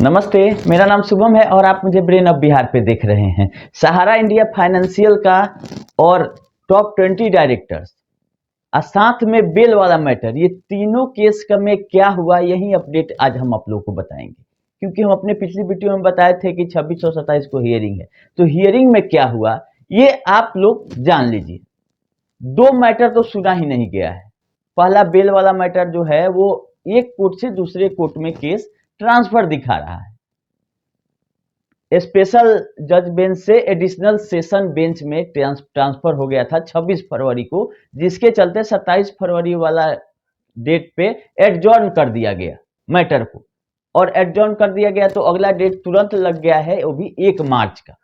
नमस्ते, मेरा नाम शुभम है और आप मुझे ब्रेन ऑफ बिहार पे देख रहे हैं। सहारा इंडिया फाइनेंशियल का और टॉप 20 डायरेक्टर्स और साथ में बेल वाला मैटर, ये तीनों केस का में क्या हुआ, यही अपडेट आज हम आप लोगों को बताएंगे। क्योंकि हम अपने पिछली वीडियो में बताए थे कि 26 और 27 को हियरिंग है, तो हियरिंग में क्या हुआ ये आप लोग जान लीजिए। दो मैटर तो सुना ही नहीं गया है। पहला बेल वाला मैटर जो है वो एक कोर्ट से दूसरे कोर्ट में केस ट्रांसफर दिखा रहा है। स्पेशल जज बेंच से एडिशनल सेशन बेंच में ट्रांसफर हो गया था 26 फरवरी को, जिसके चलते 27 फरवरी वाला डेट पे एडजॉर्न कर दिया गया मैटर को। और एडजॉर्न कर दिया गया तो अगला डेट तुरंत लग गया है, वो भी 1 मार्च का।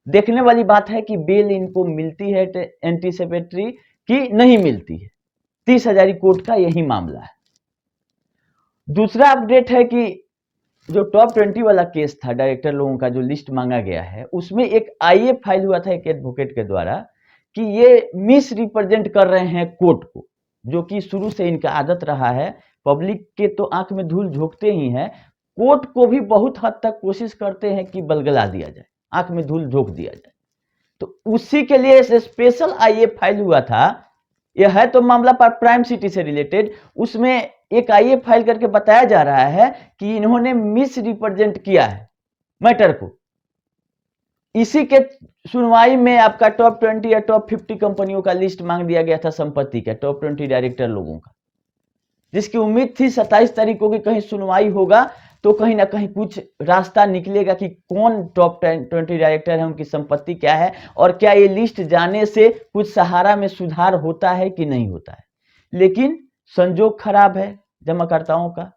देखने वाली बात है कि बेल इनको मिलती है एंटीसिपेटरी कि नहीं मिलती है। 30 हजारी कोर्ट का यही मामला है। दूसरा अपडेट है कि जो टॉप 20 वाला केस था, डायरेक्टर लोगों का जो लिस्ट मांगा गया है, उसमें एक आईए फाइल हुआ था एक एडवोकेट के द्वारा कि ये मिस रिप्रेजेंट कर रहे हैं कोर्ट को, जो कि शुरू से इनका आदत रहा है। पब्लिक के तो आंख में धूल झोंकते ही हैं, कोर्ट को भी बहुत हद तक कोशिश करते हैं कि बलगला दिया जाए, आंख में धूल झोंक दिया जाए। तो उसी के लिए स्पेशल आईए फाइल हुआ था। यह है तो मामला पर प्राइम सिटी से रिलेटेड, उसमें एक आईए फाइल करके बताया जा रहा है कि इन्होंने मिस रिप्रेजेंट किया है मैटर को। इसी के सुनवाई में आपका टॉप 20 या टॉप 50 कंपनियों का लिस्ट मांग दिया गया था संपत्ति का, टॉप 20 डायरेक्टर लोगों का, जिसकी उम्मीद थी 27 तारीख को कि कहीं सुनवाई होगा तो कहीं ना कहीं कुछ रास्ता निकलेगा कि कौन टॉप 20 डायरेक्टर है, उनकी संपत्ति क्या है और क्या ये लिस्ट जाने से कुछ सहारा में सुधार होता है कि नहीं होता है। लेकिन संजोग खराब है जमाकर्ताओं का,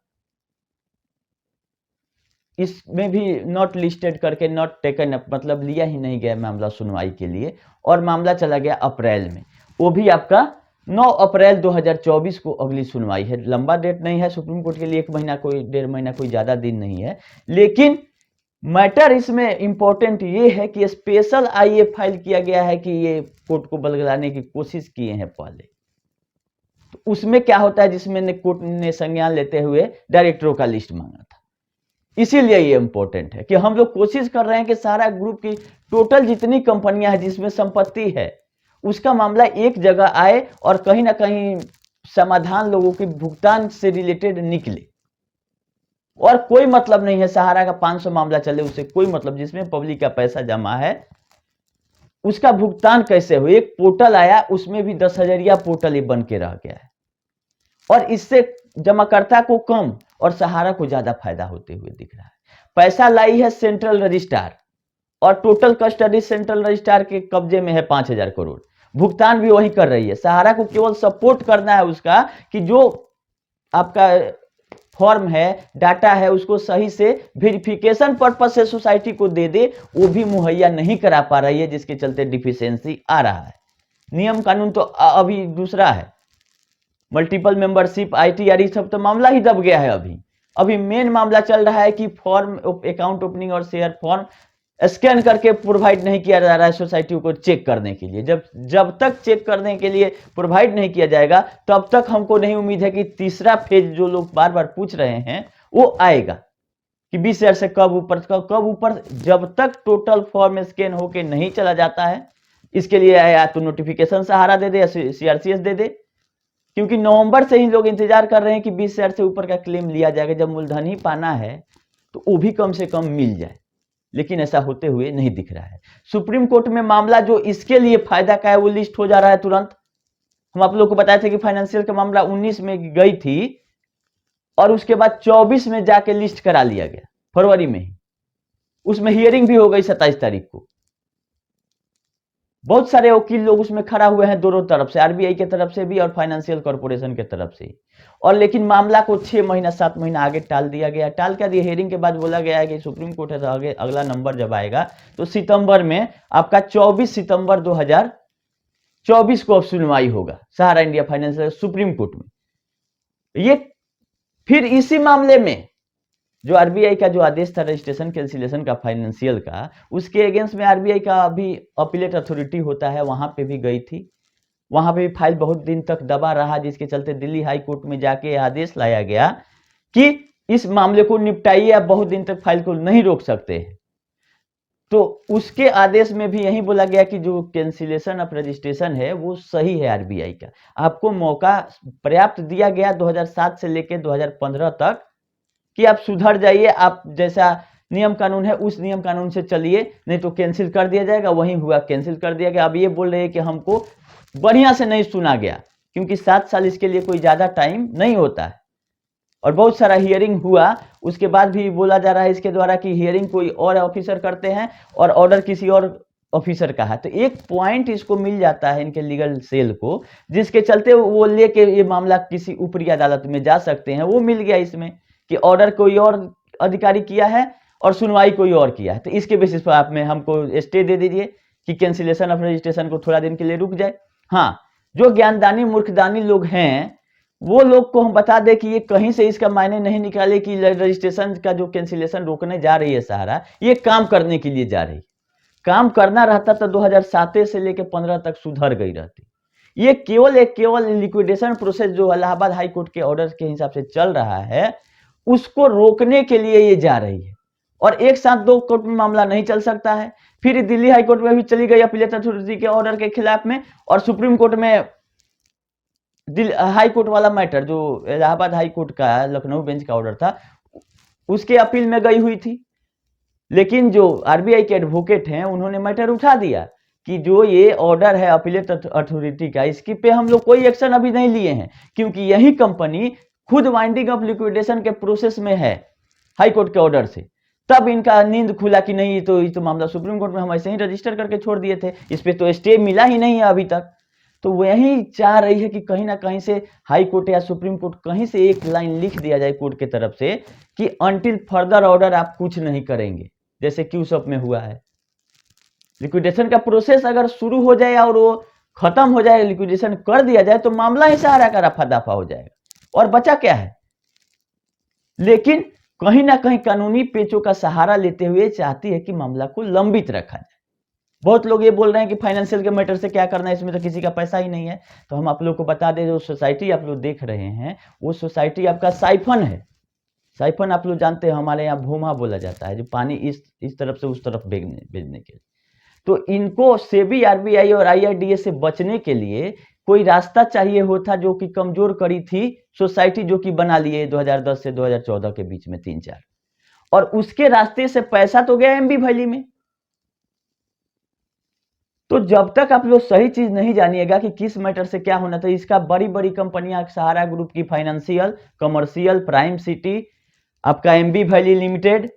इसमें भी नॉट लिस्टेड करके नॉट टेकन अप, मतलब लिया ही नहीं गया मामला सुनवाई के लिए, और मामला चला गया अप्रैल में। वो भी आपका 9 अप्रैल 2024 को अगली सुनवाई है। लंबा डेट नहीं है सुप्रीम कोर्ट के लिए, 1 महीना कोई 1.5 महीना कोई ज्यादा दिन नहीं है। लेकिन मैटर इसमें इंपॉर्टेंट ये है कि स्पेशल आईए फाइल किया गया है कि ये कोर्ट को बलगलाने की कोशिश किए हैं पहले। तो उसमें क्या होता है, जिसमें कोर्ट ने संज्ञान लेते हुए डायरेक्टरों का लिस्ट मांगा था। इसीलिए ये इंपॉर्टेंट है कि हम लोग कोशिश कर रहे हैं कि सारा ग्रुप की टोटल जितनी कंपनियां हैं जिसमें संपत्ति है, उसका मामला एक जगह आए और कहीं ना कहीं समाधान लोगों के भुगतान से रिलेटेड निकले। और कोई मतलब नहीं है सहारा का 500 मामला चले, उससे कोई मतलब, जिसमें पब्लिक का पैसा जमा है उसका भुगतान कैसे हो। एक पोर्टल आया, उसमें भी 10,000 पोर्टल बन के रह गया है, और इससे जमाकर्ता को कम और सहारा को ज्यादा फायदा होते हुए दिख रहा है। पैसा लाई है सेंट्रल रजिस्ट्रार, और टोटल कस्टडी सेंट्रल रजिस्ट्रार के कब्जे में है 5,000 करोड़। भुगतान भी वही कर रही है। सहारा को केवल सपोर्ट करना है उसका कि जो आपका फॉर्म है, डाटा है, उसको सही से वेरिफिकेशन पर्पज से सोसाइटी को दे दे, वो भी मुहैया नहीं करा पा रही है, जिसके चलते डिफिशियंसी आ रहा है। नियम कानून तो अभी दूसरा है, मल्टीपल मेंबरशिप, आईटीआर, ये सब तो मामला ही दब गया है। अभी मेन मामला चल रहा है कि फॉर्म, अकाउंट ओपनिंग और शेयर फॉर्म स्कैन करके प्रोवाइड नहीं किया जा रहा है सोसाइटी को चेक करने के लिए। जब तक चेक करने के लिए प्रोवाइड नहीं किया जाएगा, तब तक हमको नहीं उम्मीद है कि तीसरा फेज जो लोग बार बार पूछ रहे हैं वो आएगा कि 20,000 से कब ऊपर। जब तक टोटल फॉर्म स्कैन होके नहीं चला जाता है, इसके लिए या तो नोटिफिकेशन सहारा दे दे या सीआरसीएस दे दे। क्योंकि नवंबर से ही लोग इंतजार कर रहे हैं कि 20,000 से ऊपर का क्लेम लिया जाएगा। जब मूलधन ही पाना है तो वो भी कम से कम मिल जाए, लेकिन ऐसा होते हुए नहीं दिख रहा है। सुप्रीम कोर्ट में मामला जो इसके लिए फायदा का है वो लिस्ट हो जा रहा है तुरंत। हम आप लोग को बताए थे कि फाइनेंशियल का मामला 19 में गई थी और उसके बाद 24 में जाके लिस्ट करा लिया गया, फरवरी में ही। उसमें हियरिंग भी हो गई 27 तारीख को। बहुत सारे वकील लोग उसमें खड़ा हुए हैं, दोनों तरफ से, आरबीआई की तरफ से भी और फाइनेंशियल कॉर्पोरेशन की तरफ से। और लेकिन मामला को 6 महीना 7 महीना आगे टाल दिया गया। टाल क्या दिया, हियरिंग के बाद बोला गया है कि सुप्रीम कोर्ट है तो आगे अगला नंबर जब आएगा तो सितंबर में, आपका 24 सितंबर 2024 को अब सुनवाई होगा सहारा इंडिया फाइनेंशियल सुप्रीम कोर्ट में। ये फिर इसी मामले में जो आरबीआई का जो आदेश था रजिस्ट्रेशन कैंसिलेशन का फाइनेंशियल का, उसके अगेंस्ट में आरबीआई का भी अपीलेट अथॉरिटी होता है, वहां पे भी गई थी। वहां पे भी फाइल बहुत दिन तक दबा रहा, जिसके चलते दिल्ली हाई कोर्ट में जाके आदेश लाया गया कि इस मामले को निपटाइए, आप बहुत दिन तक फाइल को नहीं रोक सकते हैं। तो उसके आदेश में भी यही बोला गया कि जो कैंसिलेशन ऑफ रजिस्ट्रेशन है वो सही है आरबीआई का। आपको मौका पर्याप्त दिया गया 2007 से लेकर 2015 तक कि आप सुधर जाइए, आप जैसा नियम कानून है उस नियम कानून से चलिए, नहीं तो कैंसिल कर दिया जाएगा। वही हुआ, कैंसिल कर दिया गया। अब ये बोल रहे हैं कि हमको बढ़िया से नहीं सुना गया, क्योंकि 7 साल इसके लिए कोई ज्यादा टाइम नहीं होता है और बहुत सारा हियरिंग हुआ। उसके बाद भी बोला जा रहा है इसके द्वारा कि हियरिंग कोई और ऑफिसर करते हैं और ऑर्डर किसी और ऑफिसर का है। तो एक पॉइंट इसको मिल जाता है इनके लीगल सेल को, जिसके चलते वो लेके ये मामला किसी ऊपरी अदालत में जा सकते हैं। वो मिल गया इसमें कि ऑर्डर कोई और अधिकारी किया है और सुनवाई कोई और किया है। तो इसके बेसिस पर आप में हमको स्टे दे दीजिए कि कैंसिलेशन ऑफ रजिस्ट्रेशन को थोड़ा दिन के लिए रुक जाए। हाँ, जो ज्ञानदानी मूर्खदानी लोग हैं वो लोग को हम बता दें कि ये कहीं से इसका मायने नहीं निकाले कि रजिस्ट्रेशन का जो कैंसिलेशन रोकने जा रही है सहारा, ये काम करने के लिए जा रही है। काम करना रहता तो 2007 से लेकर 15 तक सुधर गई रहती। ये केवल लिक्विडेशन प्रोसेस जो इलाहाबाद हाई कोर्ट के ऑर्डर के हिसाब से चल रहा है उसको रोकने के लिए ये जा रही है। और एक साथ 2 कोर्ट में मामला नहीं चल सकता है। फिर दिल्ली हाई कोर्ट में भी चली गई अपीलेट अथॉरिटी के ऑर्डर के खिलाफ में, और सुप्रीम कोर्ट में हाई कोर्ट वाला मैटर जो इलाहाबाद हाई कोर्ट का लखनऊ बेंच का ऑर्डर था उसके अपील में गई हुई थी। लेकिन जो आरबीआई के एडवोकेट हैं उन्होंने मैटर उठा दिया कि जो ये ऑर्डर है अपीलेट अथॉरिटी का, इसकी पे हम लोग कोई एक्शन अभी नहीं लिए हैं, क्योंकि यही कंपनी खुद वाइंडिंग ऑफ लिक्विडेशन के प्रोसेस में है हाई कोर्ट के ऑर्डर से। तब इनका नींद खुला कि नहीं, ये तो मामला सुप्रीम कोर्ट में हम ऐसे ही रजिस्टर करके छोड़ दिए थे, इस पे तो स्टे मिला ही नहीं है अभी तक। तो वही चाह रही है कि कहीं ना कहीं से हाई कोर्ट या सुप्रीम कोर्ट कहीं से एक लाइन लिख दिया जाए कोर्ट की तरफ से कि अनटिल फर्दर ऑर्डर आप कुछ नहीं करेंगे, जैसे क्यूसअप में हुआ है। लिक्विडेशन का प्रोसेस अगर शुरू हो जाए और वो खत्म हो जाए, लिक्विडेशन कर दिया जाए, तो मामला ही सहारा का रफा दफा हो जाएगा और बचा क्या है। लेकिन कहीं ना कहीं कानूनी पेचों का सहारा लेते हुए चाहती है कि मामला को लंबित रखा जाए। बहुत लोग ये बोल रहे हैं कि फाइनेंशियल के मैटर से क्या करना है, इसमें तो किसी का पैसा ही नहीं है। तो हम आप लोग को बता दें, जो सोसाइटी आप लोग देख रहे हैं वो सोसाइटी आपका साइफन है। साइफन आप लोग जानते हैं, हमारे यहाँ भूमा बोला जाता है, जो पानी इस तरफ से उस तरफ भेजने के लिए। तो इनको सेबी, आरबीआई और आईआरडीए से बचने के लिए कोई रास्ता चाहिए होता जो कि कमजोर करी थी सोसाइटी, जो कि बना लिए 2010 से 2014 के बीच में 3-4, और उसके रास्ते से पैसा तो गया एमबी वैली में। तो जब तक आप लोग सही चीज नहीं जानिएगा कि किस मैटर से क्या होना था, इसका बड़ी बड़ी कंपनियां, सहारा ग्रुप की फाइनेंशियल, कमर्शियल, प्राइम सिटी, आपका एमबी वैली लिमिटेड,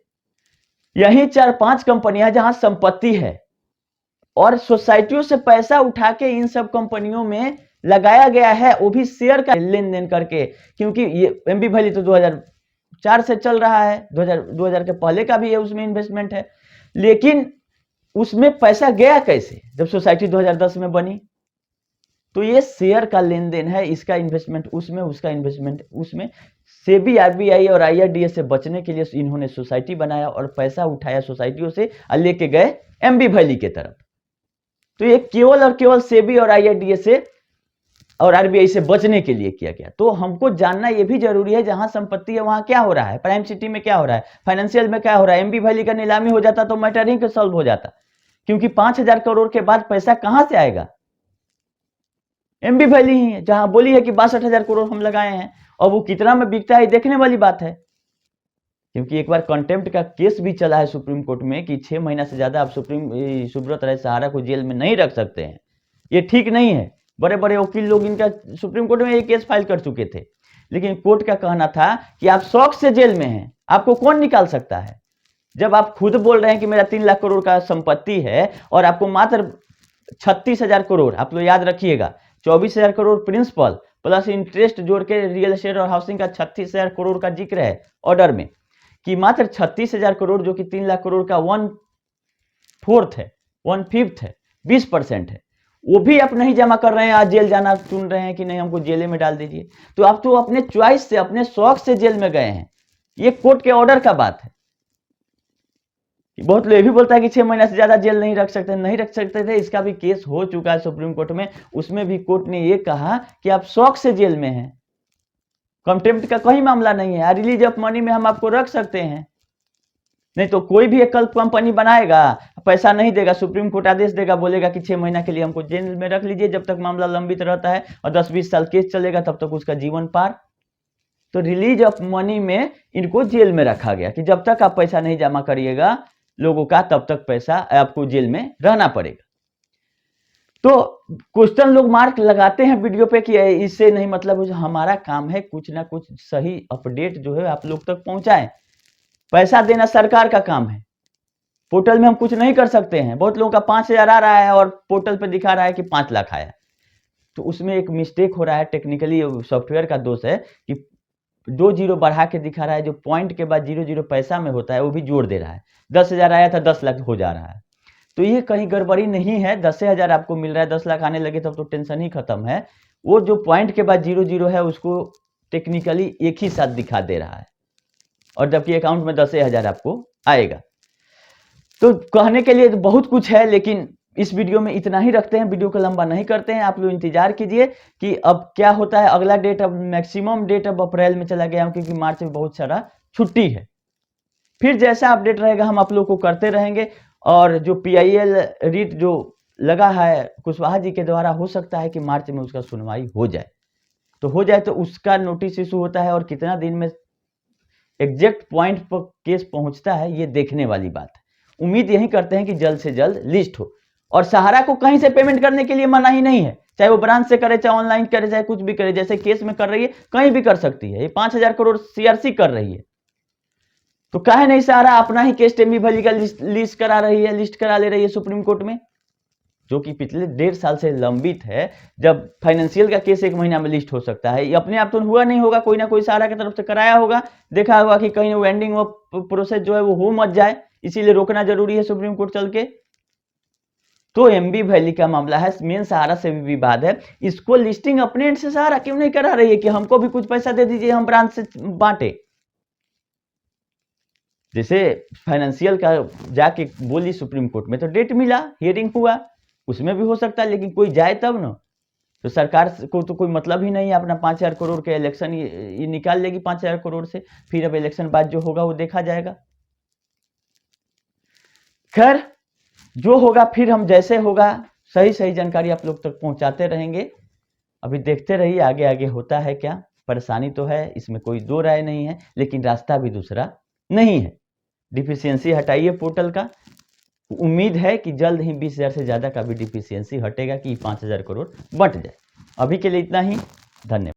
यही 4-5 कंपनियां जहां संपत्ति है और सोसाइटियों से पैसा उठा के इन सब कंपनियों में लगाया गया है, वो भी शेयर का लेन देन करके। क्योंकि ये एमबी वैली तो 2004 से चल रहा है, 2000 के पहले का भी है, उसमें इन्वेस्टमेंट है। लेकिन उसमें पैसा गया कैसे जब सोसाइटी 2010 में बनी? तो ये शेयर का लेन देन है, इसका इन्वेस्टमेंट उसमें, उसका इन्वेस्टमेंट उसमें। सेबी, आरबीआई और आईआरडीए से बचने के लिए इन्होंने सोसाइटी बनाया और पैसा उठाया सोसाइटियों से और लेके गए एमबी वैली के तरफ। तो ये केवल और केवल सेबी और आईआरडीए से और आरबीआई से बचने के लिए किया गया। तो हमको जानना यह भी जरूरी है जहां संपत्ति है वहां क्या हो रहा है, प्राइम सिटी में क्या हो रहा है, फाइनेंशियल में क्या हो रहा है। एमबी वैली का नीलामी हो जाता तो मैटर ही सॉल्व हो जाता, क्योंकि 5,000 करोड़ के बाद पैसा कहां से आएगा? एमबी वैली ही है, जहां बोली है कि 62,000 करोड़ हम लगाए हैं, और वो कितना में बिकता है देखने वाली बात है। क्योंकि एक बार कंटेम्प्ट का केस भी चला है सुप्रीम कोर्ट में कि 6 महीना से ज्यादा आप सुब्रत राय सहारा को जेल में नहीं रख सकते हैं, ये ठीक नहीं है। बड़े बड़े वकील लोग इनका सुप्रीम कोर्ट में एक केस फाइल कर चुके थे, लेकिन कोर्ट का कहना था कि आप शौक से जेल में हैं, आपको कौन निकाल सकता है। जब आप खुद बोल रहे हैं कि मेरा 3 लाख करोड़ का संपत्ति है और आपको मात्र 36,000 करोड़, आप लोग याद रखिएगा, 24,000 करोड़ प्रिंसिपल प्लस इंटरेस्ट जोड़ के रियल एस्टेट और हाउसिंग का 36,000 करोड़ का जिक्र है ऑर्डर में, कि मात्र 36,000 करोड़ जो कि 3 लाख करोड़ का 1/4 है, 1/5 है, 20% है, वो भी आप नहीं जमा कर रहे हैं। आज जेल जाना चुन रहे हैं कि नहीं हमको जेल में डाल दीजिए। तो आप तो अपने चॉइस से, अपने शौक से जेल में गए हैं। ये कोर्ट के ऑर्डर का बात है। बहुत लोग भी बोलता है कि 6 महीना से ज्यादा जेल नहीं रख सकते, नहीं रख सकते थे। इसका भी केस हो चुका है सुप्रीम कोर्ट में, उसमें भी कोर्ट ने ये कहा कि आप शौक से जेल में हैं, कंटेम्प्ट का कोई मामला नहीं है। रिलीज ऑफ मनी में हम आपको रख सकते हैं, नहीं तो कोई भी एक कल कंपनी बनाएगा, पैसा नहीं देगा, सुप्रीम कोर्ट आदेश देगा, बोलेगा कि 6 महीना के लिए हमको जेल में रख लीजिए, जब तक मामला लंबित रहता है और 10-20 साल केस चलेगा तब तक उसका जीवन पार। तो रिलीज ऑफ मनी में इनको जेल में रखा गया कि जब तक आप पैसा नहीं जमा करिएगा लोगों का, तब तक पैसा आपको जेल में रहना पड़ेगा। तो क्वेश्चन लोग मार्क लगाते हैं वीडियो पे कि इससे नहीं मतलब, हमारा काम है कुछ ना कुछ सही अपडेट जो है आप लोग तक पहुंचाएं। पैसा देना सरकार का काम है, पोर्टल में हम कुछ नहीं कर सकते हैं। बहुत लोगों का 5,000 आ रहा है और पोर्टल पे दिखा रहा है कि 5 लाख आया, तो उसमें एक मिस्टेक हो रहा है, टेक्निकली सॉफ्टवेयर का दोष है कि 2 जीरो बढ़ा के दिखा रहा है, जो पॉइंट के बाद 0 पैसा में होता है वो भी जोड़ दे रहा है। 10,000 आया था 10 लाख हो जा रहा है, तो ये कहीं गड़बड़ी नहीं है। 10,000 आपको मिल रहा है, 10 लाख आने लगे तब तो टेंशन ही खत्म है। वो जो पॉइंट के बाद 0 है उसको टेक्निकली एक ही साथ दिखा दे रहा है, और जबकि अकाउंट में 10,000 आपको आएगा। तो कहने के लिए बहुत कुछ है, लेकिन इस वीडियो में इतना ही रखते हैं, वीडियो को लंबा नहीं करते हैं। आप लोग इंतजार कीजिए कि अब क्या होता है। अगला डेट अब मैक्सिमम डेट अब अप्रैल में चला गया, क्योंकि मार्च में बहुत सारा छुट्टी है। फिर जैसा अपडेट रहेगा हम आप लोग को करते रहेंगे। और जो PIL रीट जो लगा है कुशवाहा जी के द्वारा, हो सकता है कि मार्च में उसका सुनवाई हो जाए, तो हो जाए तो उसका नोटिस इशू होता है, और कितना दिन में एग्जैक्ट पॉइंट पर केस पहुंचता है ये देखने वाली बात है। उम्मीद यही करते हैं कि जल्द से जल्द लिस्ट हो। और सहारा को कहीं से पेमेंट करने के लिए मना ही नहीं है, चाहे वो ब्रांच से करे, चाहे ऑनलाइन करे, चाहे कुछ भी करे, जैसे केस में कर रही है कहीं भी कर सकती है। ये 5,000 करोड़ CRC कर रही है, तो काहे नहीं सहारा अपना ही केस टेमी भली का लिस्ट करा रही है, लिस्ट करा ले रही है सुप्रीम कोर्ट में, जो कि पिछले 1.5 साल से लंबित है। जब फाइनेंशियल का केस 1 महीना में लिस्ट हो सकता है, ये अपने आप तो हुआ नहीं होगा, कोई ना कोई सहारा की तरफ से कराया होगा, देखा होगा कि कहीं वो एंडिंग प्रोसेस जो है वो हो मत जाए, इसीलिए रोकना जरूरी है सुप्रीम कोर्ट चल के। तो MB वैली का मामला है, मेन सहारा से भी विवाद है, इसको लिस्टिंग अपने एंड से सहारा क्यों नहीं करा रही है कि हमको भी कुछ पैसा दे दीजिए, हम ब्रांच से बांटे। जैसे फाइनेंशियल का जाके बोली सुप्रीम कोर्ट में, तो डेट मिला, हियरिंग हुआ, उसमें भी हो सकता है, लेकिन कोई जाए तब ना। तो सरकार को तो कोई मतलब ही नहीं है, अपना 5,000 करोड़ के इलेक्शन ये निकाल लेगी 5,000 करोड़ से, फिर अब इलेक्शन बाद जो होगा वो देखा जाएगा। खैर जो होगा फिर हम जैसे होगा सही सही जानकारी आप लोग तक पहुंचाते रहेंगे। अभी देखते रहिए आगे आगे होता है क्या। परेशानी तो है, इसमें कोई दो राय नहीं है, लेकिन रास्ता भी दूसरा नहीं है। डिफिशियंसी हटाइए पोर्टल का, उम्मीद है कि जल्द ही 20,000 से ज़्यादा का भी डिफिशियंसी हटेगा कि 5,000 करोड़ बंट जाए। अभी के लिए इतना ही, धन्यवाद।